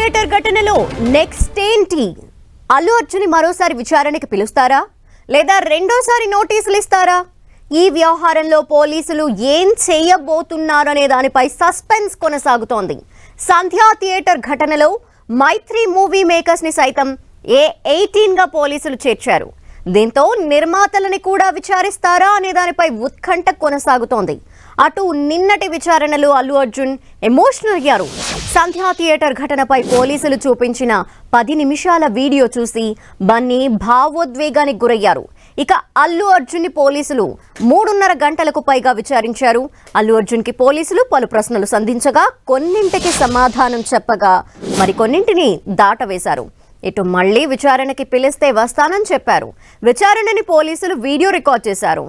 Theatre ఘటనలో next ఏంటి? అల్లు అర్జున్ మరోసారి విచారణకి పిలుస్తారా లేదా రెండోసారి నోటీసులు ఇస్తారా? ఈ వ్యవహారంలో పోలీసులు ఏం చేయబోతున్నారనే దానిపై సస్పెన్స్ కొనసాగుతోంది. సంధ్యా థియేటర్ ఘటనలో మైత్రి మూవీ మేకర్స్ ని సైతం A18 గా పోలీసులు చేర్చారు. దీంతో నిర్మాతలని కూడా విచారిస్తారా అనే దానిపై ఉత్కంఠ కొనసాగుతోంది. అటు నిన్నటి విచారణలో అల్లు అర్జున్ ఎమోషనల్ అయ్యారు. సంధ్యా థియేటర్ ఘటనపై పోలీసులు చూపించిన 10 నిమిషాల వీడియో చూసి బన్నీ భావోద్వేగానికి గురయ్యారు. ఇక అల్లు అర్జున్ ని పోలీసులు 3.5 గంటలకు పైగా విచారించారు. అల్లు అర్జున్ కి పోలీసులు పలు ప్రశ్నలు సంధించగా కొన్నింటికి సమాధానం చెప్పగా మరికొన్నింటిని దాటవేశారు. ఇటు మళ్లీ విచారణకి పిలిస్తే వస్తానని చెప్పారు. విచారణని పోలీసులు వీడియో రికార్డ్ చేశారు.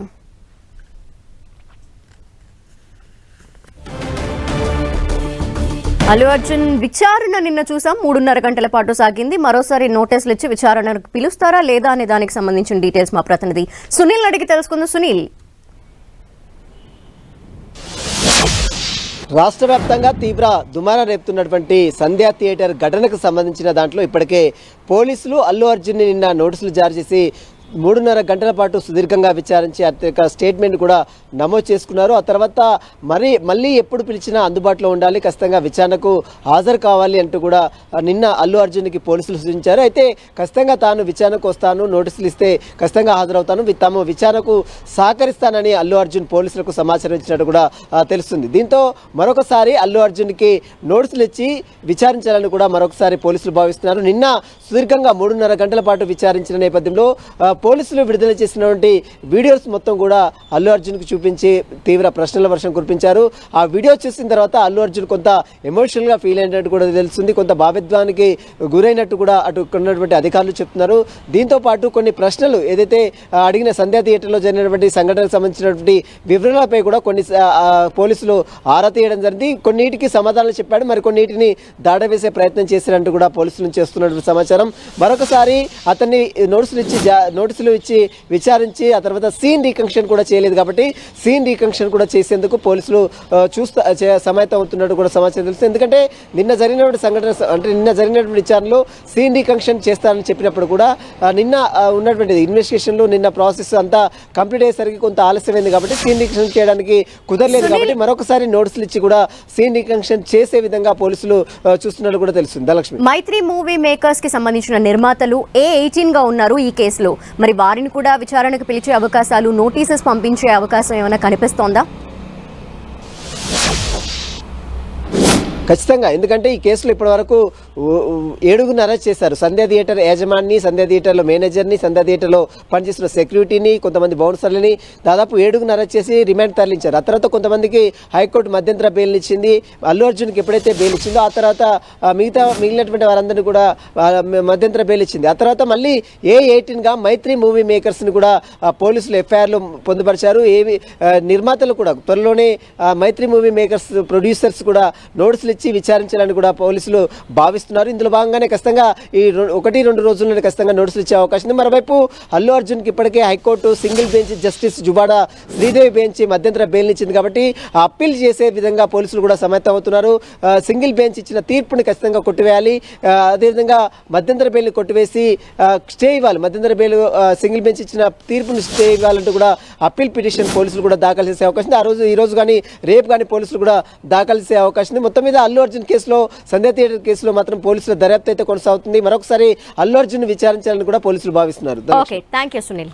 అల్లు అర్జున్ విచారణ నిన్న చూసాం, 3.5 గంటల పాటు సాగింది. మరోసారి నోటీసులు ఇచ్చి విచారణకు పిలుస్తారా లేదా అనే దానికి సంబంధించిన డీటెయిల్స్ మా ప్రతినిధి సునీల్ అడిగి తెలుసుకుందాం. సునీల్, రాష్ట్ర వ్యాప్తంగా తీవ్ర దుమారం రేపుతున్నటువంటి సంధ్యా థియేటర్ ఘటనకు సంబంధించిన దాంట్లో ఇప్పటికే పోలీసులు అల్లు అర్జున్ నిన్న నోటీసులు జారీ చేసి 3.5 గంటల పాటు సుదీర్ఘంగా విచారించి అత్యధిక స్టేట్మెంట్ కూడా నమోదు చేసుకున్నారు. ఆ తర్వాత మళ్ళీ ఎప్పుడు పిలిచినా అందుబాటులో ఉండాలి, ఖచ్చితంగా విచారణకు హాజరు కావాలి అంటూ కూడా నిన్న అల్లు అర్జున్కి పోలీసులు సూచించారు. అయితే ఖచ్చితంగా తాను విచారణకు వస్తాను, నోటీసులు ఇస్తే ఖచ్చితంగా హాజరవుతాను, తాము విచారణకు సహకరిస్తానని అల్లు అర్జున్ పోలీసులకు సమాచారం ఇచ్చినట్టు కూడా తెలుస్తుంది. దీంతో మరొకసారి అల్లు అర్జున్కి నోటీసులు ఇచ్చి విచారించాలని కూడా మరొకసారి పోలీసులు భావిస్తున్నారు. నిన్న సుదీర్ఘంగా 3.5 గంటల పాటు విచారించిన నేపథ్యంలో పోలీసులు విడుదల చేసినటువంటి వీడియోస్ మొత్తం కూడా అల్లు అర్జున్కి చూపించి తీవ్ర ప్రశ్నల వర్షం కురిపించారు. ఆ వీడియో చూసిన తర్వాత అల్లు అర్జున్ కొంత ఎమోషనల్గా ఫీల్ అయినట్టు కూడా తెలుస్తుంది, కొంత భావోద్వేగానికి గురైనట్టు కూడా అటు ఉన్నటువంటి అధికారులు చెప్తున్నారు. దీంతో పాటు కొన్ని ప్రశ్నలు ఏదైతే అడిగిన సంధ్యా థియేటర్లో జరిగినటువంటి సంఘటనకు సంబంధించినటువంటి వివరాలపై కూడా కొన్ని పోలీసులు ఆరా తీయడం జరిగింది. కొన్నిటికి సమాధానాలు చెప్పాడు, మరికొన్నిటిని దాడవేసే ప్రయత్నం చేశారంటూ కూడా పోలీసులు చేస్తున్నటువంటి సమాచారం. మరొకసారి అతన్ని నోటీసులు ఇచ్చి విచారించి ఆ తర్వాత సీన్ రీకన్స్ట్రక్షన్ కూడా చేయలేదు కాబట్టి సీన్ రీకన్స్ట్రక్షన్ కూడా చేసేందుకు పోలీసులు సమాయత్తం అవుతున్నట్టు కూడా సమాచారం తెలుస్తుంది. ఎందుకంటే నిన్న జరిగినటువంటి విచారణలో సీన్ రీకన్స్ట్రక్షన్ చేస్తారని చెప్పినప్పుడు కూడా నిన్న ఉన్నటువంటి ఇన్వెస్టిగేషన్లో నిన్న ప్రాసెస్ అంతా కంప్లీట్ అయ్యేసరికి కొంత ఆలస్యమైంది కాబట్టి సీన్ రీకన్స్ట్రక్షన్ చేయడానికి కుదరలేదు. కాబట్టి మరొకసారి నోటీసులు ఇచ్చి కూడా సీన్ రీకన్స్ట్రక్షన్ చేసే విధంగా పోలీసులు చూస్తున్నట్టు కూడా తెలుస్తుంది. ధనలక్ష్మి, మైత్రి మూవీ మేకర్స్ కి సంబంధించిన నిర్మాతలు A18 గా ఉన్నారు ఈ కేసులో. మరి వారిని కూడా విచారణకు పిలిచే అవకాశాలు, నోటీసెస్ పంపించే అవకాశం ఏమైనా కనిపిస్తోందా? ఖచ్చితంగా, ఎందుకంటే ఈ కేసులో ఇప్పటి వరకు 7గురిని అరెస్ట్ చేశారు. సంధ్యా థియేటర్ యాజమాన్ని, సంధ్యా థియేటర్లో మేనేజర్ని, సంధ్యా థియేటర్లో పనిచేస్తున్న సెక్యూరిటీని, కొంతమంది బౌన్సర్లని దాదాపు 7గురిని అరెస్ట్ చేసి రిమాండ్ తరలించారు. ఆ తర్వాత కొంతమందికి హైకోర్టు మధ్యంతర బెయిల్ ఇచ్చింది. అల్లు అర్జున్కి ఎప్పుడైతే బెయిల్ ఇచ్చిందో ఆ తర్వాత మిగిలినటువంటి వారందరినీ కూడా మధ్యంతర బెయిల్ ఇచ్చింది. ఆ తర్వాత మళ్ళీ A18గా మైత్రి మూవీ మేకర్స్ని కూడా పోలీసులు FIRలు పొందుపరిచారు. నిర్మాతలు కూడా త్వరలోనే మైత్రి మూవీ మేకర్స్ ప్రొడ్యూసర్స్ కూడా నోటీసులు ఇచ్చి విచారించాలని కూడా పోలీసులు భావిస్తున్నారు. ఇందులో భాగంగానే ఖచ్చితంగా ఈ 1-2 రోజుల్లోనే ఖచ్చితంగా నోటీసులు ఇచ్చే అవకాశం ఉంది. మరోవైపు అల్లు అర్జున్కి ఇప్పటికే high court single bench justice Juvvadi Sridevi bench మధ్యంతర బెయిల్ ఇచ్చింది కాబట్టి అప్పీల్ చేసే విధంగా పోలీసులు కూడా సమాయత్తం అవుతున్నారు. సింగిల్ బెంచ్ ఇచ్చిన తీర్పుని ఖచ్చితంగా కొట్టివేయాలి, అదేవిధంగా మధ్యంతర బెయిల్ని కొట్టివేసి స్టే ఇవ్వాలి, మధ్యంతర బెయిల్ సింగిల్ బెంచ్ ఇచ్చిన తీర్పుని స్టే ఇవ్వాలంటూ కూడా అప్పీల్ పిటిషన్ పోలీసులు కూడా దాఖలు చేసే అవకాశం ఉంది. ఈ రోజు కానీ రేపు కానీ పోలీసులు కూడా దాఖలు చేసే అవకాశం ఉంది. మొత్తం మీద అల్లు అర్జున్ కేసులో, సంధ్యా థియేటర్ కేసులో మాత్రం పోలీసుల దర్యాప్తు అయితే కొనసాగుతుంది. మరొకసారి అల్లు అర్జున్ విచారించాలని కూడా పోలీసులు భావిస్తున్నారు. Okay, thank you Sunil.